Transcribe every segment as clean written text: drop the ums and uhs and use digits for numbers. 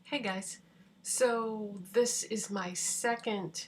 Hey guys, so this is my second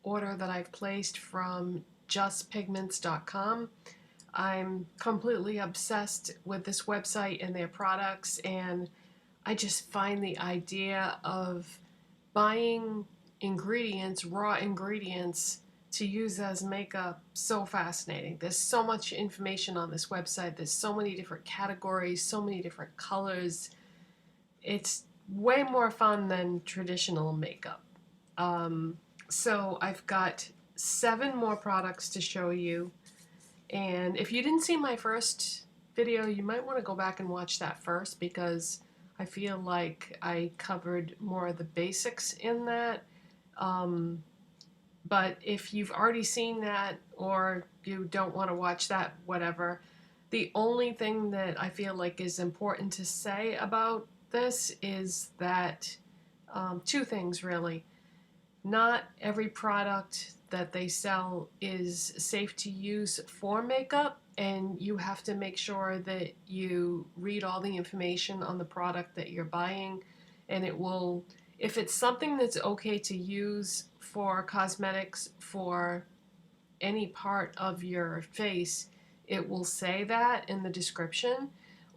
order that I've placed from justpigments.com. I'm completely obsessed with this website and their products, and I just find the idea of buying ingredients, raw ingredients, to use as makeup so fascinating. There's so much information on this website, there's so many different categories, so many different colors. It's way more fun than traditional makeup. So I've got 7 more products to show you, and if you didn't see my first video, you might want to go back and watch that first because I feel like I covered more of the basics in that. But if you've already seen that or you don't want to watch that, whatever, the only thing that I feel like is important to say about this is that two things really. Not every product that they sell is safe to use for makeup, and you have to make sure that you read all the information on the product that you're buying, and it will, if it's something that's okay to use for cosmetics for any part of your face, it will say that in the description.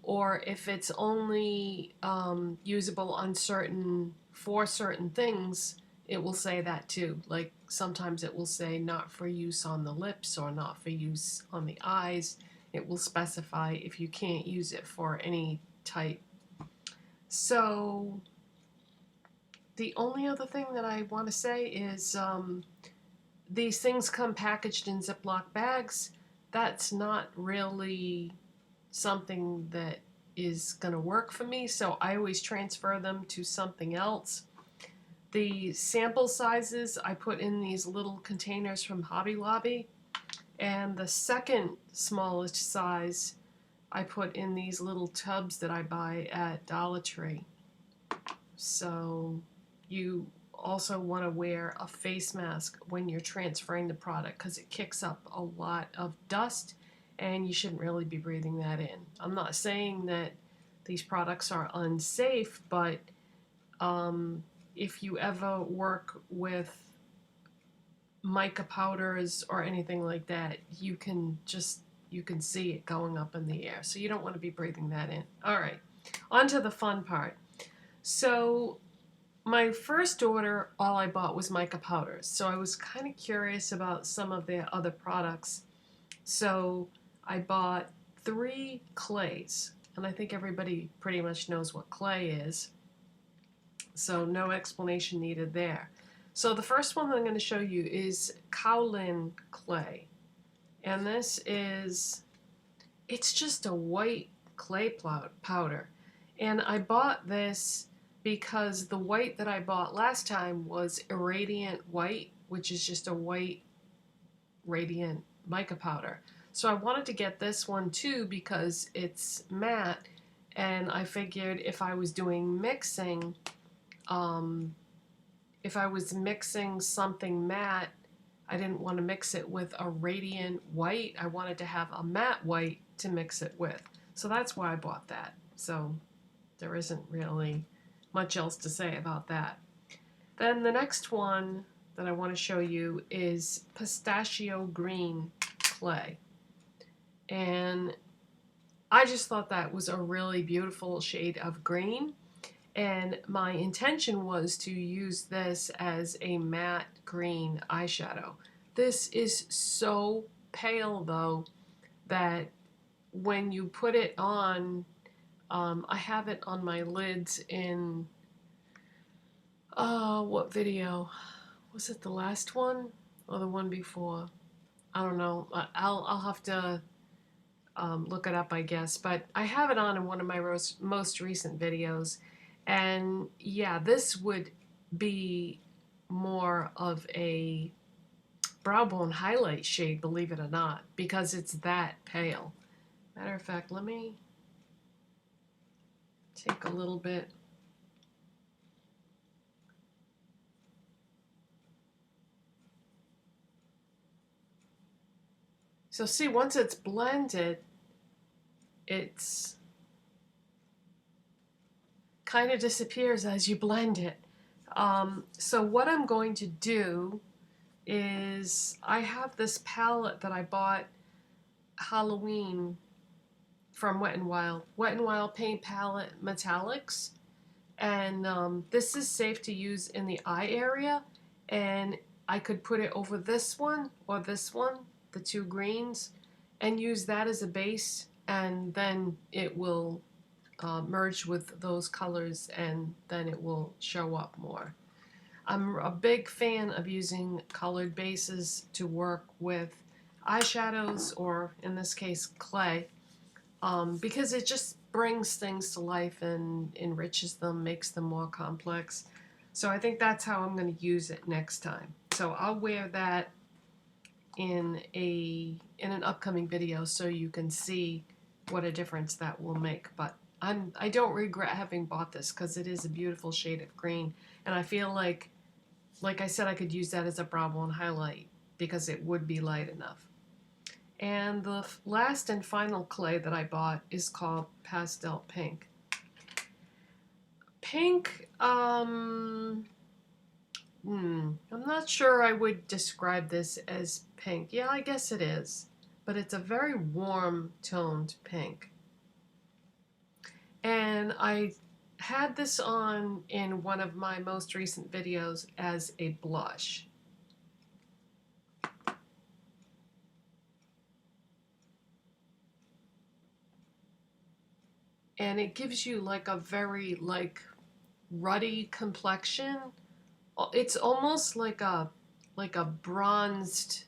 Or if it's only usable on for certain things, it will say that too. Like sometimes it will say not for use on the lips or not for use on the eyes. It will specify if you can't use it for any type. So the only other thing that I want to say is these things come packaged in Ziploc bags. That's not really something that is going to work for me, so I always transfer them to something else. The sample sizes I put in these little containers from Hobby Lobby, and the second smallest size I put in these little tubs that I buy at Dollar Tree. So you also want to wear a face mask when you're transferring the product because it kicks up a lot of dust and you shouldn't really be breathing that in. I'm not saying that these products are unsafe, but if you ever work with mica powders or anything like that, you can see it going up in the air. So you don't want to be breathing that in. All right, on to the fun part. So my first order, all I bought was mica powders. So I was kind of curious about some of their other products. So I bought 3 clays, and I think everybody pretty much knows what clay is. So no explanation needed there. So the first one that I'm going to show you is Kaolin Clay. And this is, it's just a white clay powder. And I bought this because the white that I bought last time was irradiant white, which is just a white radiant mica powder. So I wanted to get this one too because it's matte, and I figured if I was doing mixing, if I was mixing something matte, I didn't want to mix it with a radiant white. I wanted to have a matte white to mix it with. So that's why I bought that. So there isn't really much else to say about that. Then the next one that I want to show you is Pistachio Green Clay. And I just thought that was a really beautiful shade of green. And my intention was to use this as a matte green eyeshadow. This is so pale though that when you put it on, I have it on my lids in, what video? Was it the last one or the one before? I don't know. I'll have to look it up, I guess. But I have it on in one of my most recent videos. And yeah, this would be more of a brow bone highlight shade, believe it or not, because it's that pale. Matter of fact, let me take a little bit. So see, once it's blended, it's kind of disappears as you blend it. So what I'm going to do is I have this palette that I bought Halloween from Wet n Wild. Wet n Wild paint palette metallics. And this is safe to use in the eye area. And I could put it over this one or this one, the two greens, and use that as a base. And then it will merge with those colors and then it will show up more. I'm a big fan of using colored bases to work with eyeshadows, or in this case clay, because it just brings things to life and enriches them, makes them more complex. So I think that's how I'm going to use it next time. So I'll wear that in an upcoming video so you can see what a difference that will make. But I don't regret having bought this because it is a beautiful shade of green, and I feel like I said, I could use that as a brow bone highlight because it would be light enough. And the last and final clay that I bought is called Pastel Pink. Pink, I'm not sure I would describe this as pink. Yeah, I guess it is, but it's a very warm toned pink. And I had this on in one of my most recent videos as a blush. And it gives you like a very ruddy complexion. It's almost like a bronzed,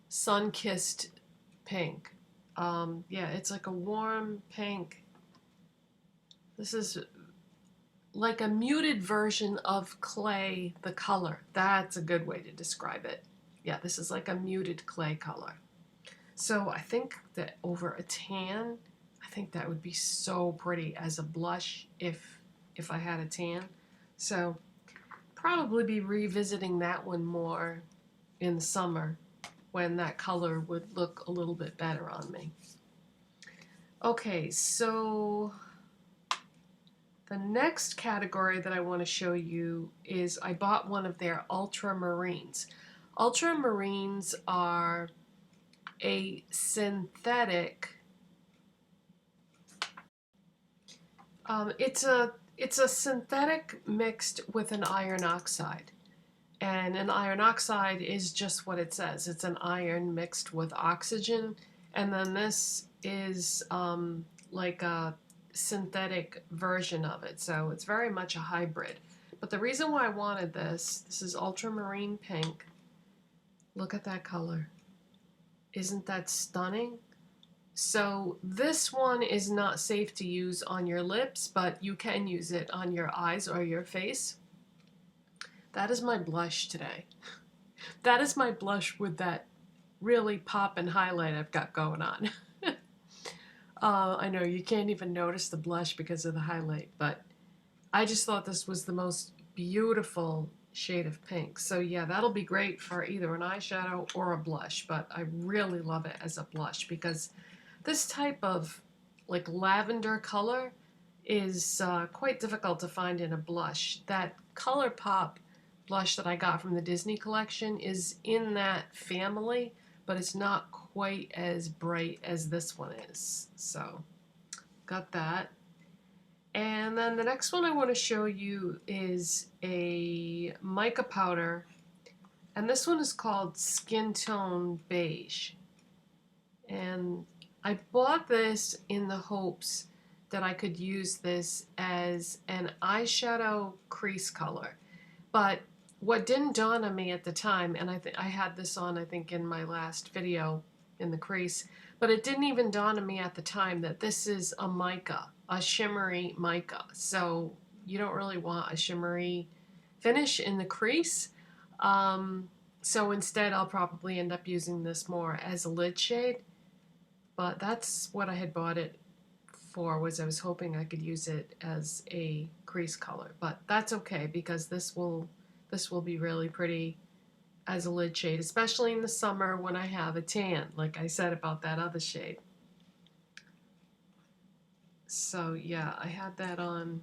sun-kissed pink. Yeah, it's like a warm pink. This is like a muted version of clay, the color. That's a good way to describe it. Yeah, this is like a muted clay color. So I think that over a tan, I think that would be so pretty as a blush if I had a tan. So probably be revisiting that one more in the summer when that color would look a little bit better on me. Okay, so the next category that I want to show you is I bought one of their Ultramarines. Ultramarines are a synthetic, it's a synthetic mixed with an iron oxide. And an iron oxide is just what it says. It's an iron mixed with oxygen. And then this is like a synthetic version of it. So it's very much a hybrid. But the reason why I wanted this is Ultramarine Pink. Look at that color. Isn't that stunning? So this one is not safe to use on your lips, but you can use it on your eyes or your face. That is my blush today. That is my blush with that really poppin' highlight I've got going on. I know you can't even notice the blush because of the highlight, but I just thought this was the most beautiful shade of pink. So yeah, that'll be great for either an eyeshadow or a blush, but I really love it as a blush because this type of like lavender color is quite difficult to find in a blush. That ColourPop blush that I got from the Disney collection is in that family, but it's not quite as bright as this one is. So got that. And then the next one I want to show you is a mica powder, and this one is called Skin Tone Beige. And I bought this in the hopes that I could use this as an eyeshadow crease color. But what didn't dawn on me at the time, and I had this on I think in my last video in the crease, but it didn't even dawn on me at the time that this is a mica, a shimmery mica. So you don't really want a shimmery finish in the crease. So instead I'll probably end up using this more as a lid shade. But that's what I had bought it for, was I was hoping I could use it as a crease color. But that's okay because this will be really pretty as a lid shade, especially in the summer when I have a tan, like I said about that other shade. So yeah, I had that on,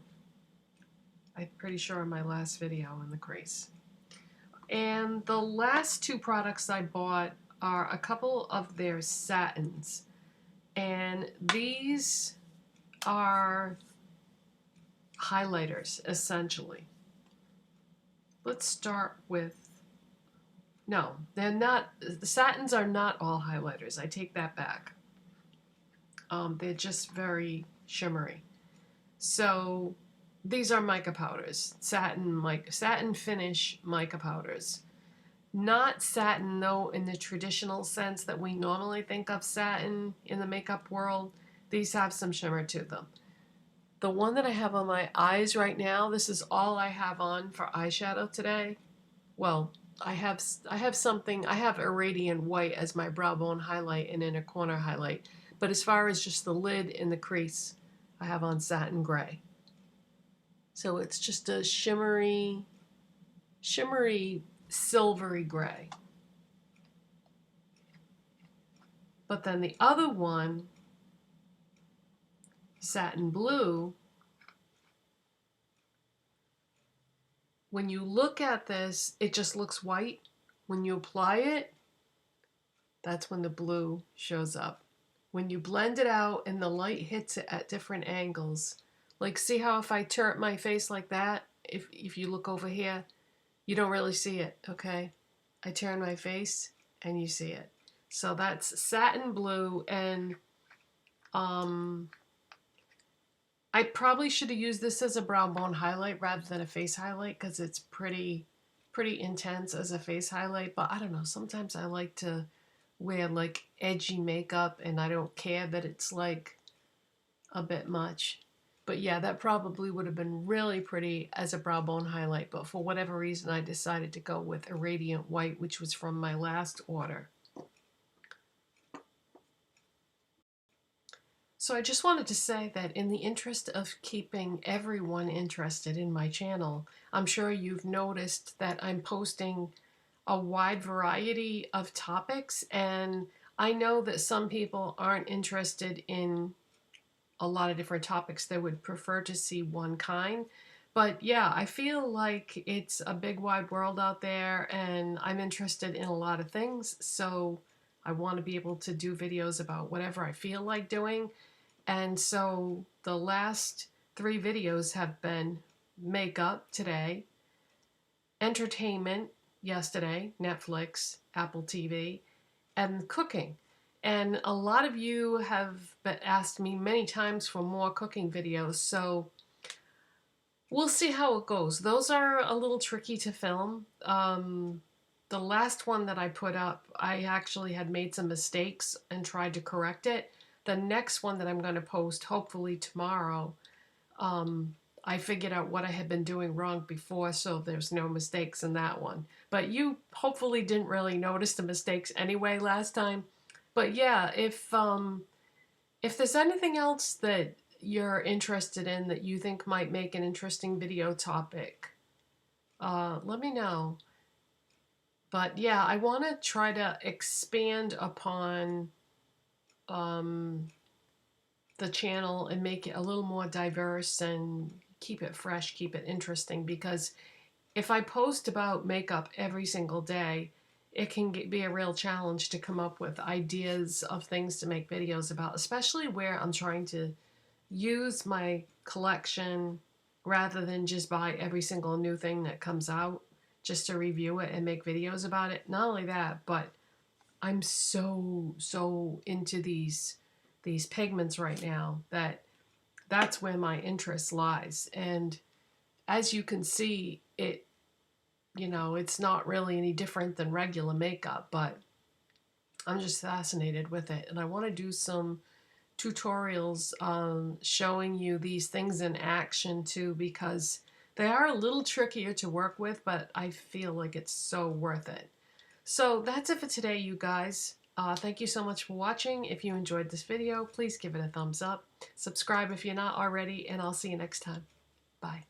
I'm pretty sure, in my last video in the crease. And the last two products I bought are a couple of their Satins. And these are highlighters, essentially. Let's start with, no, they're not, the Satins are not all highlighters. I take that back. They're just very shimmery. So these are mica powders, satin finish mica powders. Not satin though in the traditional sense that we normally think of satin in the makeup world. These have some shimmer to them. The one that I have on my eyes right now, this is all I have on for eyeshadow today. Well, I have irradiant white as my brow bone highlight and inner corner highlight. But as far as just the lid and the crease, I have on satin gray. So it's just a shimmery, silvery gray. But then the other one, satin blue, when you look at this, it just looks white. When you apply it, that's when the blue shows up. When you blend it out and the light hits it at different angles, like see how if I turn my face like that, if you look over here, you don't really see it, okay? I turn my face and you see it. So that's satin blue, and I probably should have used this as a brow bone highlight rather than a face highlight because it's pretty intense as a face highlight. But I don't know, sometimes I like to wear like edgy makeup and I don't care that it's like a bit much. But yeah, that probably would have been really pretty as a brow bone highlight, but for whatever reason I decided to go with Irradiant White, which was from my last order. So I just wanted to say that in the interest of keeping everyone interested in my channel, I'm sure you've noticed that I'm posting a wide variety of topics, and I know that some people aren't interested in a lot of different topics. They would prefer to see one kind. But yeah, I feel like it's a big wide world out there and I'm interested in a lot of things. So I want to be able to do videos about whatever I feel like doing. And so the last 3 videos have been makeup today, entertainment yesterday, Netflix, Apple TV, and cooking. And a lot of you have asked me many times for more cooking videos, so we'll see how it goes. Those are a little tricky to film. The last one that I put up, I actually had made some mistakes and tried to correct it. The next one that I'm going to post, hopefully tomorrow, I figured out what I had been doing wrong before, so there's no mistakes in that one. But you hopefully didn't really notice the mistakes anyway last time. But yeah, if there's anything else that you're interested in that you think might make an interesting video topic, let me know. But yeah, I want to try to expand upon the channel and make it a little more diverse and keep it fresh, keep it interesting, because if I post about makeup every single day, it can be a real challenge to come up with ideas of things to make videos about, especially where I'm trying to use my collection rather than just buy every single new thing that comes out just to review it and make videos about it. Not only that, but I'm so into these pigments right now that that's where my interest lies. And as you can see, it's not really any different than regular makeup, but I'm just fascinated with it. And I want to do some tutorials showing you these things in action too, because they are a little trickier to work with, but I feel like it's so worth it. So that's it for today, you guys. Thank you so much for watching. If you enjoyed this video, please give it a thumbs up. Subscribe if you're not already, and I'll see you next time. Bye.